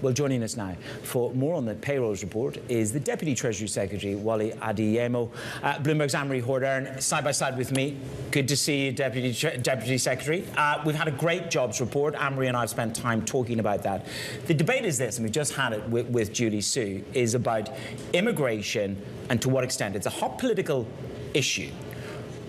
Well, joining us now for more on the payrolls report is the Deputy Treasury Secretary, Wally Adeyemo. Bloomberg's Annmarie Hordern, side by side with me. Good to see you, Deputy Secretary. We've had a great jobs report. Annmarie and I have spent time talking about that. The debate is this, and we've just had it with Julie Sue, is about immigration and to what extent. It's a hot political issue.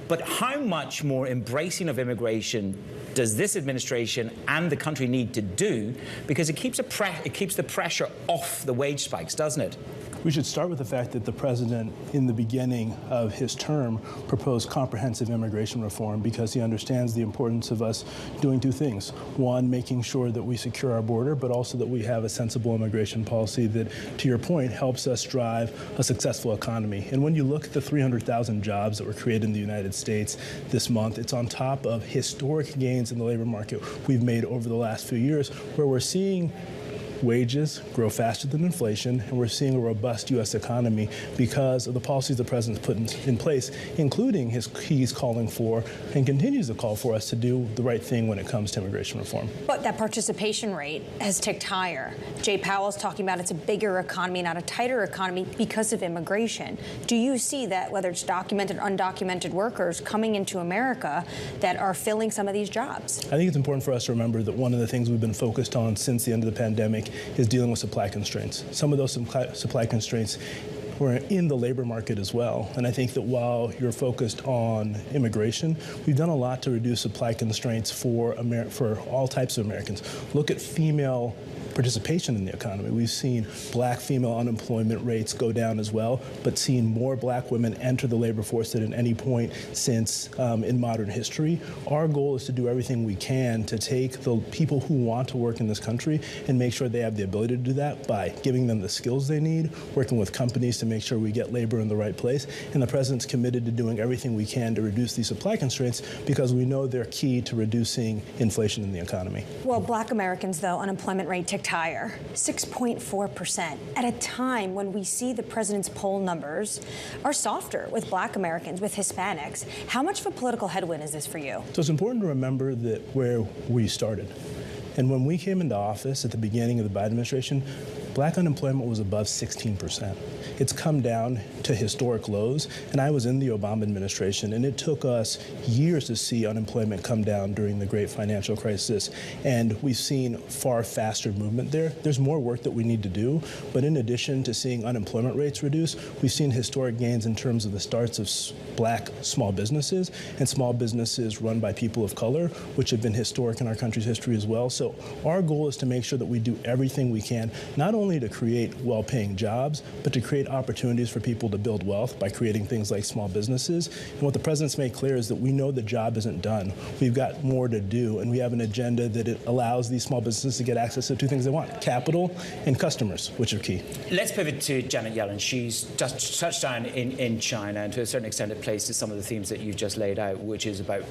But how much more embracing of immigration does this administration and the country need to do? Because it keeps the pressure off the wage spikes, doesn't it? We should start with the fact that the president, in the beginning of his term, proposed comprehensive immigration reform because he understands the importance of us doing two things. One, making sure that we secure our border, but also that we have a sensible immigration policy that, to your point, helps us drive a successful economy. And when you look at the 300,000 jobs that were created in the United States this month, it's on top of historic gains in the labor market we've made over the last few years, where we're seeing wages grow faster than inflation, and we're seeing a robust U.S. economy because of the policies the president's put in place, including he's calling for and continues to call for us to do the right thing when it comes to immigration reform. But that participation rate has ticked higher. Jay Powell's talking about it's a bigger economy, not a tighter economy because of immigration. Do you see that, whether it's documented or undocumented workers coming into America that are filling some of these jobs? I think it's important for us to remember that one of the things we've been focused on since the end of the pandemic is dealing with supply constraints. Some of those supply constraints were in the labor market as well. And I think that while you're focused on immigration, we've done a lot to reduce supply constraints for all types of Americans. Look at female participation in the economy. We've seen black female unemployment rates go down as well, but seen more black women enter the labor force than at any point since in modern history. Our goal is to do everything we can to take the people who want to work in this country and make sure they have the ability to do that by giving them the skills they need, working with companies to make sure we get labor in the right place. And the president's committed to doing everything we can to reduce these supply constraints because we know they're key to reducing inflation in the economy. Well, black Americans, though, unemployment rate ticked higher, 6.4%, at a time when we see the president's poll numbers are softer with black Americans, with Hispanics. How much of a political headwind is this for you? So it's important to remember that where we started. And when we came into office at the beginning of the Biden administration, black unemployment was above 16%. It's come down to historic lows, and I was in the Obama administration, and it took us years to see unemployment come down during the great financial crisis, and we've seen far faster movement there. There's more work that we need to do, but in addition to seeing unemployment rates reduce, we've seen historic gains in terms of the starts of black small businesses and small businesses run by people of color, which have been historic in our country's history as well. So our goal is to make sure that we do everything we can, not only to create well-paying jobs, but to create opportunities for people to build wealth by creating things like small businesses. And what the president's made clear is that we know the job isn't done. We've got more to do, and we have an agenda that it allows these small businesses to get access to two things they want: capital and customers, which are key. Let's pivot to Janet Yellen. She's just touched down in China, and to a certain extent it plays to some of the themes that you've just laid out, which is about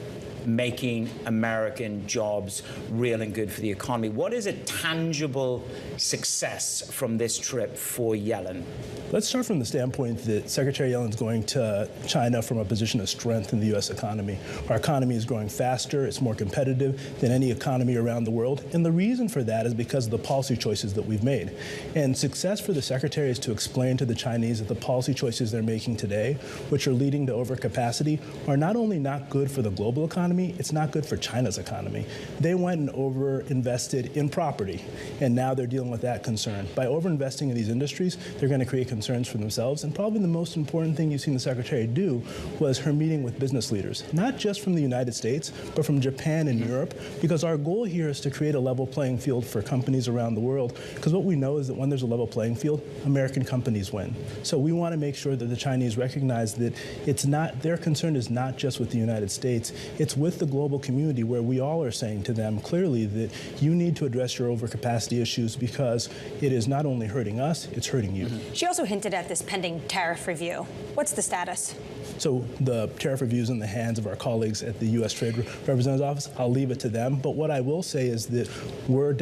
making American jobs real and good for the economy. What is a tangible success from this trip for Yellen? Let's start from the standpoint that Secretary Yellen's going to China from a position of strength in the U.S. economy. Our economy is growing faster, it's more competitive than any economy around the world, and the reason for that is because of the policy choices that we've made. And success for the Secretary is to explain to the Chinese that the policy choices they're making today, which are leading to overcapacity, are not only not good for the global economy, it's not good for China's economy. They went and overinvested in property, and now they're dealing with that concern. By overinvesting in these industries, they're going to create concerns for themselves, and probably the most important thing you've seen the Secretary do was her meeting with business leaders, not just from the United States, but from Japan and Europe, because our goal here is to create a level playing field for companies around the world, because what we know is that when there's a level playing field, American companies win. So we want to make sure that the Chinese recognize that it's not, their concern is not just with the United States, it's with the global community, where we all are saying to them clearly that you need to address your overcapacity issues because it is not only hurting us, it's hurting you. She also hinted at this pending tariff review. What's the status? So the tariff review is in the hands of our colleagues at the U.S. Trade Representative's Office. I'll leave it to them. But what I will say is that we're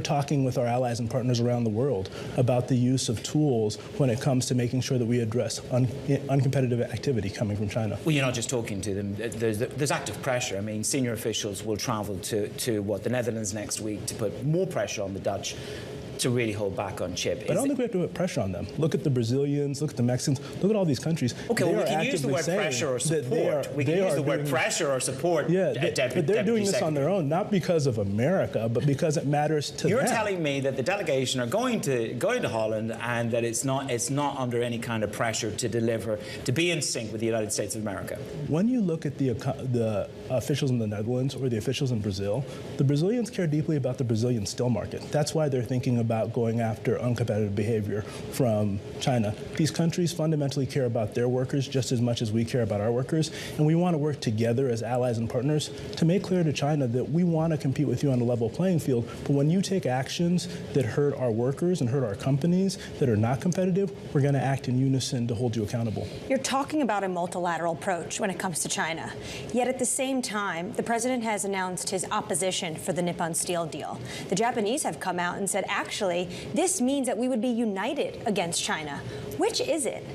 talking with our allies and partners around the world about the use of tools when it comes to making sure that we address uncompetitive activity coming from China. Well, you're not just talking to them. There's active pressure. I mean, senior officials will travel to the Netherlands next week to put more pressure on the Dutch. to really hold back on chip. But I don't think we have to put pressure on them. Look at the Brazilians, look at the Mexicans, look at all these countries. Okay, well, we can use the word pressure or support. We can use the word pressure or support. Yeah, but they're doing this on their own, not because of America, but because it matters to them. You're telling me that the delegation are going to Holland and that it's not under any kind of pressure to deliver, to be in sync with the United States of America. When you look at the officials in the Netherlands or the officials in Brazil, the Brazilians care deeply about the Brazilian steel market. That's why they're thinking about going after uncompetitive behavior from China. These countries fundamentally care about their workers just as much as we care about our workers, and we want to work together as allies and partners to make clear to China that we want to compete with you on a level playing field, but when you take actions that hurt our workers and hurt our companies that are not competitive, we're going to act in unison to hold you accountable. You're talking about a multilateral approach when it comes to China. Yet at the same time, the president has announced his opposition for the Nippon Steel deal. The Japanese have come out and said, actually, this means that we would be united against China. Which is it?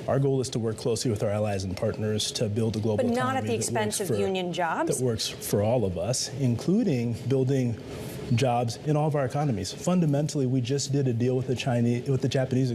Our goal is to work closely with our allies and partners to build a global economy. But not at the expense of union jobs? That works for all of us, including building jobs in all of our economies. Fundamentally, we just did a deal with the Japanese,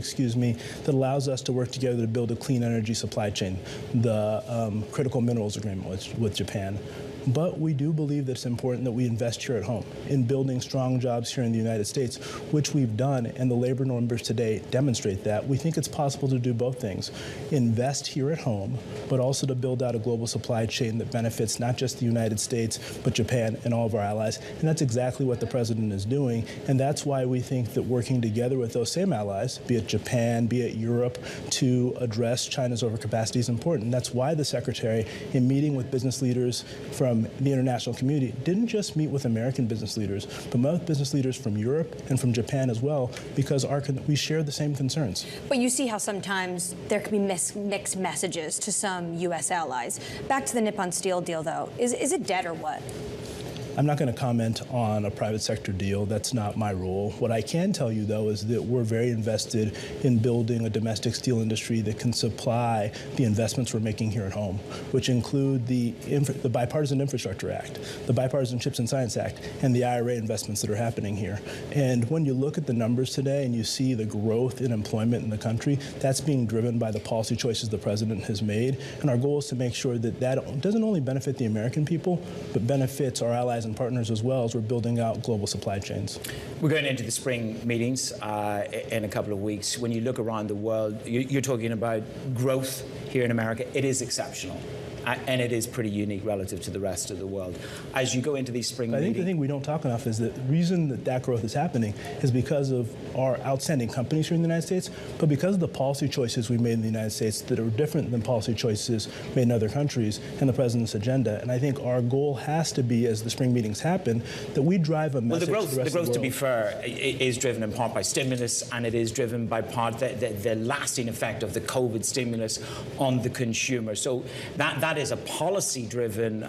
that allows us to work together to build a clean energy supply chain, the critical minerals agreement with Japan. But we do believe that it's important that we invest here at home in building strong jobs here in the United States, which we've done, and the labor numbers today demonstrate that. We think it's possible to do both things, invest here at home, but also to build out a global supply chain that benefits not just the United States, but Japan and all of our allies. And that's exactly what the president is doing, and that's why we think that working together with those same allies, be it Japan, be it Europe, to address China's overcapacity is important. That's why the secretary, in meeting with business leaders from the international community, didn't just meet with American business leaders, but met with business leaders from Europe and from Japan as well, because we share the same concerns. But you see how sometimes there can be mixed messages to some U.S. allies. Back to the Nippon Steel deal, though. Is it dead or what? I'm not going to comment on a private sector deal. That's not my role. What I can tell you, though, is that we're very invested in building a domestic steel industry that can supply the investments we're making here at home, which include the Bipartisan Infrastructure Act, the Bipartisan Chips and Science Act, and the IRA investments that are happening here. And when you look at the numbers today and you see the growth in employment in the country, that's being driven by the policy choices the president has made. And our goal is to make sure that that doesn't only benefit the American people, but benefits our allies and partners as well as we're building out global supply chains. We're going into the spring meetings in a couple of weeks. When you look around the world, you're talking about growth here in America. It is exceptional. And it is pretty unique relative to the rest of the world. As you go into these spring meetings... I think the thing we don't talk enough is that the reason that growth is happening is because of our outstanding companies here in the United States, but because of the policy choices we made in the United States that are different than policy choices made in other countries and the president's agenda. And I think our goal has to be, as the spring meetings happen, that we drive a message to the rest of the world. The growth, to be fair, is driven in part by stimulus, and it is driven by part the lasting effect of the COVID stimulus on the consumer. So that is a policy-driven,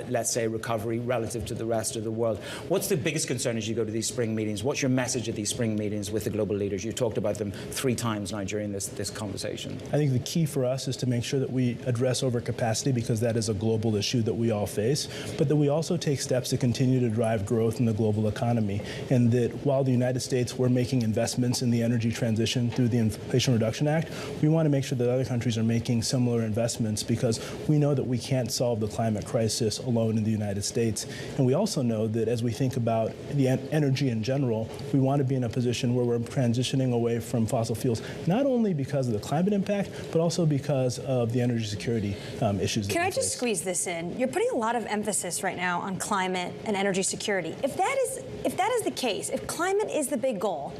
let's say, recovery relative to the rest of the world. What's the biggest concern as you go to these spring meetings? What's your message at these spring meetings with the global leaders? You talked about them 3 times now during this conversation. I think the key for us is to make sure that we address overcapacity, because that is a global issue that we all face, but that we also take steps to continue to drive growth in the global economy. And that while the United States, we're making investments in the energy transition through the Inflation Reduction Act, we want to make sure that other countries are making similar investments, because we know that we can't solve the climate crisis alone in the United States. And we also know that as we think about the energy in general, we want to be in a position where we're transitioning away from fossil fuels, not only because of the climate impact, but also because of the energy security issues. Can I just squeeze this in? You're putting a lot of emphasis right now on climate and energy security. If that is the case, if climate is the big goal,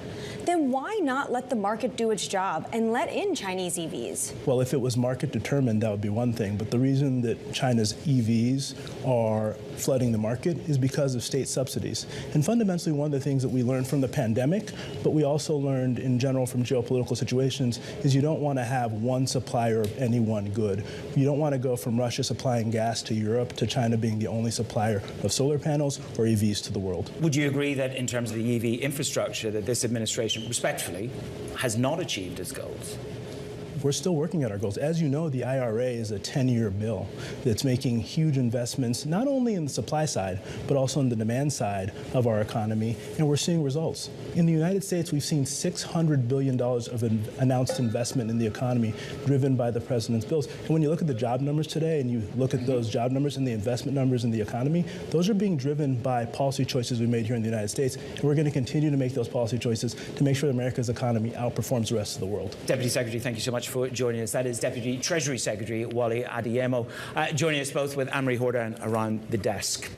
then why not let the market do its job and let in Chinese EVs? Well, if it was market determined, that would be one thing. But the reason that China's EVs are flooding the market is because of state subsidies. And fundamentally, one of the things that we learned from the pandemic, but we also learned in general from geopolitical situations, is you don't want to have one supplier of any one good. You don't want to go from Russia supplying gas to Europe to China being the only supplier of solar panels or EVs to the world. Would you agree that in terms of the EV infrastructure, that this administration, respectfully, has not achieved its goals? we're still working at our goals. As you know, the IRA is a 10-year bill that's making huge investments, not only in the supply side, but also on the demand side of our economy, and we're seeing results. In the United States, we've seen $600 billion of announced investment in the economy driven by the president's bills. And when you look at the job numbers today and you look at those job numbers and the investment numbers in the economy, those are being driven by policy choices we made here in the United States, and we're going to continue to make those policy choices to make sure that America's economy outperforms the rest of the world. Deputy Secretary, thank you so much for joining us. That is Deputy Treasury Secretary Wally Adeyemo, joining us both with Annmarie Hordern around the desk.